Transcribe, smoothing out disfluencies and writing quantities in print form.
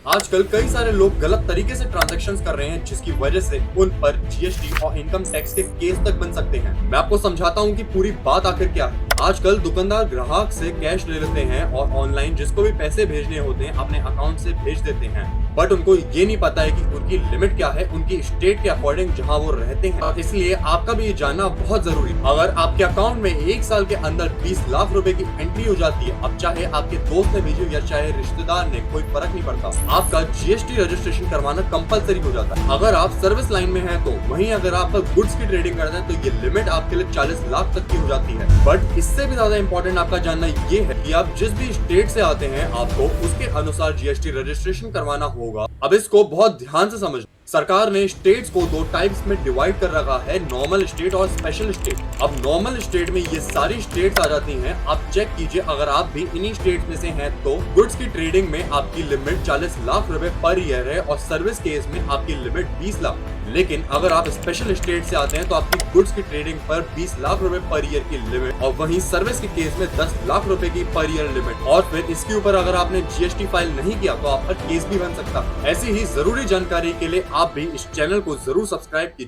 आजकल कई सारे लोग गलत तरीके से ट्रांजैक्शंस कर रहे हैं, जिसकी वजह से उन पर जीएसटी और इनकम टैक्स के केस तक बन सकते हैं। मैं आपको समझाता हूँ कि पूरी बात आखिर क्या है। आजकल दुकानदार ग्राहक से कैश ले लेते हैं और ऑनलाइन जिसको भी पैसे भेजने होते हैं अपने अकाउंट से भेज देते हैं, बट उनको ये नहीं पता है कि उनकी लिमिट क्या है उनकी स्टेट के अकॉर्डिंग जहाँ वो रहते हैं। इसलिए आपका भी ये जानना बहुत जरूरी है। अगर आपके अकाउंट में एक साल के अंदर 20 लाख रुपए की एंट्री हो जाती है, अब चाहे आपके दोस्त ने भेजी या चाहे रिश्तेदार ने, कोई फर्क नहीं पड़ता, आपका जीएसटी रजिस्ट्रेशन करवाना कंपलसरी हो जाता है। अगर आप सर्विस लाइन में हैं तो वहीं अगर आप गुड्स की ट्रेडिंग करते हैं तो ये लिमिट आपके लिए 40 लाख तक की हो जाती है। बट इससे भी ज्यादा इंपॉर्टेंट आपका जानना ये है कि आप जिस भी स्टेट से आते हैं आपको उसके अनुसार जीएसटी रजिस्ट्रेशन करवाना होगा। अब इसको बहुत ध्यान से समझ। सरकार ने स्टेट्स को दो टाइप्स में डिवाइड कर रखा है, नॉर्मल स्टेट और स्पेशल स्टेट। अब नॉर्मल स्टेट में ये सारी स्टेट्स आ जाती हैं। आप चेक कीजिए, अगर आप भी इन्हीं स्टेट्स में से हैं तो गुड्स की ट्रेडिंग में आपकी लिमिट 40 लाख रुपए पर ईयर है और सर्विस केस में आपकी लिमिट 20 लाख। लेकिन अगर आप स्पेशल स्टेट से आते हैं तो आपकी गुड्स की ट्रेडिंग पर 20 लाख रुपए पर ईयर की लिमिट और वहीं सर्विस के केस में 10 लाख रुपए की पर ईयर लिमिट। और फिर इसके ऊपर अगर आपने जीएसटी फाइल नहीं किया तो आप पर केस भी बन सकता है। ऐसी ही जरूरी जानकारी के लिए आप भी इस चैनल को जरूर सब्सक्राइब कीजिए।